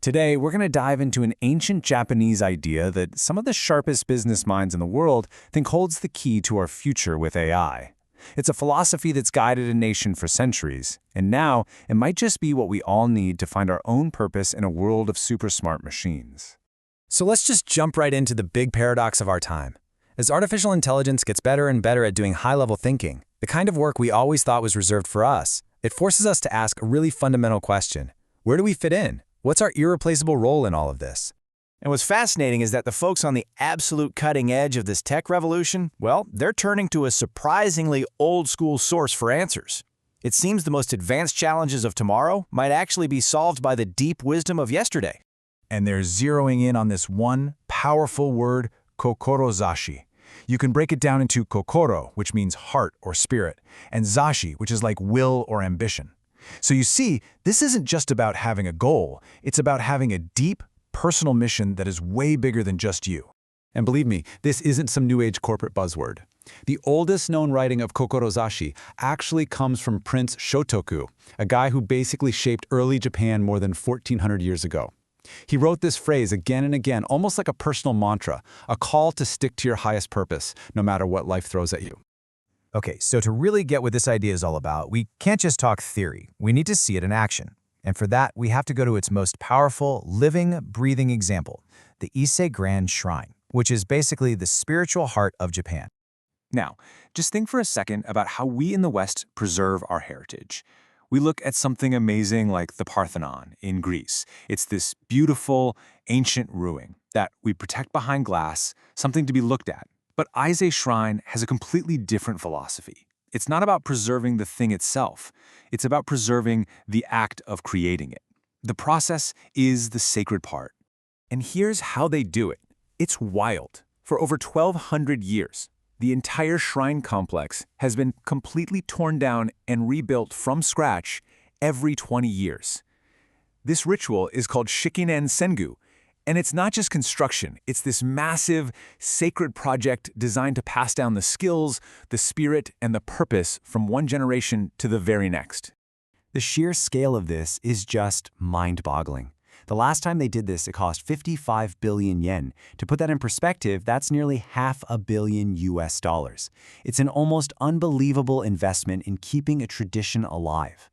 Today, we're going to dive into an ancient Japanese idea that some of the sharpest business minds in the world think holds the key to our future with AI. It's a philosophy that's guided a nation for centuries, and now it might just be what we all need to find our own purpose in a world of super smart machines. So let's just jump right into the big paradox of our time. As artificial intelligence gets better and better at doing high-level thinking, the kind of work we always thought was reserved for us, it forces us to ask a really fundamental question. Where do we fit in? What's our irreplaceable role in all of this? And what's fascinating is that the folks on the absolute cutting edge of this tech revolution, well, they're turning to a surprisingly old-school source for answers. It seems the most advanced challenges of tomorrow might actually be solved by the deep wisdom of yesterday. And they're zeroing in on this one powerful word, kokorozashi. You can break it down into kokoro, which means heart or spirit, and zashi, which is like will or ambition. So you see, this isn't just about having a goal, it's about having a deep, personal mission that is way bigger than just you. And believe me, this isn't some new age corporate buzzword. The oldest known writing of kokorozashi actually comes from Prince Shotoku, a guy who basically shaped early Japan more than 1,400 years ago. He wrote this phrase again and again, almost like a personal mantra, a call to stick to your highest purpose, no matter what life throws at you. Okay, so to really get what this idea is all about, we can't just talk theory. We need to see it in action. And for that, we have to go to its most powerful, living, breathing example, the Ise Grand Shrine, which is basically the spiritual heart of Japan. Now, just think for a second about how we in the West preserve our heritage. We look at something amazing like the Parthenon in Greece. It's this beautiful, ancient ruin that we protect behind glass, something to be looked at. But Ise Shrine has a completely different philosophy. It's not about preserving the thing itself. It's about preserving the act of creating it. The process is the sacred part. And here's how they do it. It's wild. For over 1,200 years, the entire shrine complex has been completely torn down and rebuilt from scratch every 20 years. This ritual is called Shikinen Sengu, and it's not just construction, it's this massive, sacred project designed to pass down the skills, the spirit, and the purpose from one generation to the very next. The sheer scale of this is just mind-boggling. The last time they did this, it cost 55 billion yen. To put that in perspective, that's nearly $500 million US. It's an almost unbelievable investment in keeping a tradition alive.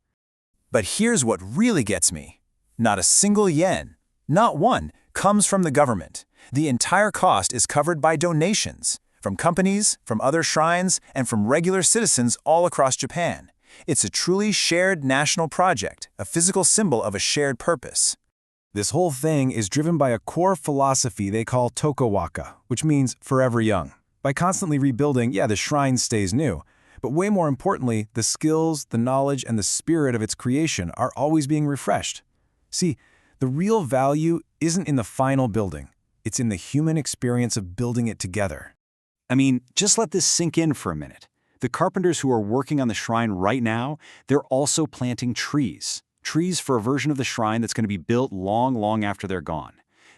But here's what really gets me. Not a single yen, not one, comes from the government. The entire cost is covered by donations, from companies, from other shrines, and from regular citizens all across Japan. It's a truly shared national project, a physical symbol of a shared purpose. This whole thing is driven by a core philosophy they call Tokawaka, which means forever young. By constantly rebuilding, the shrine stays new. But way more importantly, the skills, the knowledge, and the spirit of its creation are always being refreshed. See, the real value isn't in the final building. It's in the human experience of building it together. I mean, just let this sink in for a minute. The carpenters who are working on the shrine right now, they're also planting trees. Trees for a version of the shrine that's going to be built long after they're gone.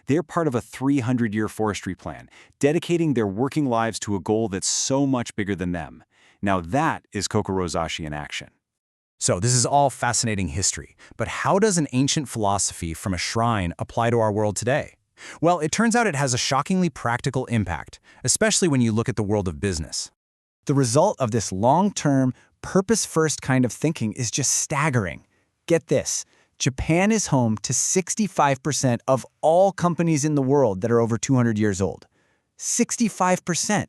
They're part of a 300-year forestry plan, dedicating their working lives to a goal that's so much bigger than them. Now that is kokorozashi in action. So this is all fascinating history, but how does an ancient philosophy from a shrine apply to our world today? Well, it turns out it has a shockingly practical impact, especially when you look at the world of business. The result of this long-term, purpose-first kind of thinking is just staggering. Get this, Japan is home to 65% of all companies in the world that are over 200 years old. 65%.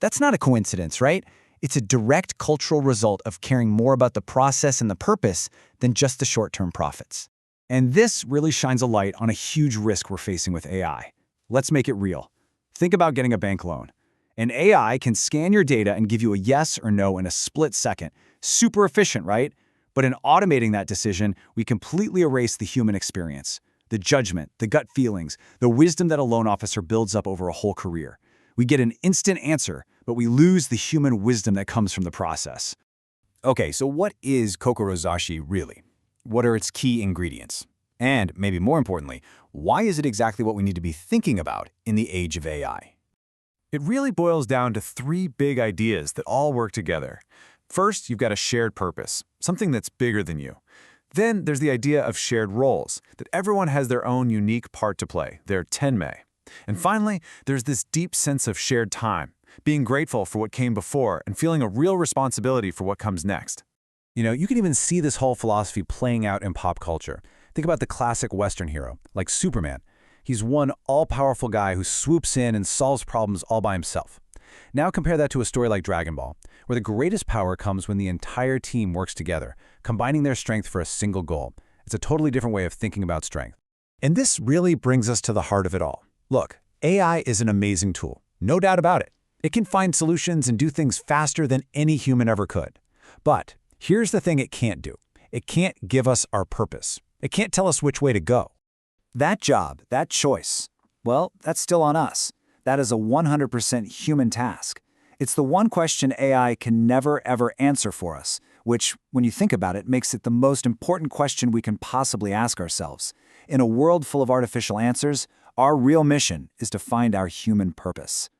That's not a coincidence, right? It's a direct cultural result of caring more about the process and the purpose than just the short-term profits. And this really shines a light on a huge risk we're facing with AI. Let's make it real. Think about getting a bank loan. An AI can scan your data and give you a yes or no in a split second. Super efficient, right? But in automating that decision, we completely erase the human experience, the judgment, the gut feelings, the wisdom that a loan officer builds up over a whole career. We get an instant answer, but we lose the human wisdom that comes from the process. Okay, so what is kokorozashi really? What are its key ingredients? And maybe more importantly, why is it exactly what we need to be thinking about in the age of AI? It really boils down to three big ideas that all work together. First, you've got a shared purpose, something that's bigger than you. Then there's the idea of shared roles, that everyone has their own unique part to play, their tenmei. And finally, there's this deep sense of shared time, being grateful for what came before and feeling a real responsibility for what comes next. You can even see this whole philosophy playing out in pop culture. Think about the classic Western hero, like Superman. He's one all-powerful guy who swoops in and solves problems all by himself. Now compare that to a story like Dragon Ball, where the greatest power comes when the entire team works together, combining their strength for a single goal. It's a totally different way of thinking about strength. And this really brings us to the heart of it all. Look, AI is an amazing tool, no doubt about it. It can find solutions and do things faster than any human ever could. But here's the thing it can't do. It can't give us our purpose. It can't tell us which way to go. That job, that choice, well, that's still on us. That is a 100% human task. It's the one question AI can never ever answer for us, which, when you think about it, makes it the most important question we can possibly ask ourselves. In a world full of artificial answers, our real mission is to find our human purpose.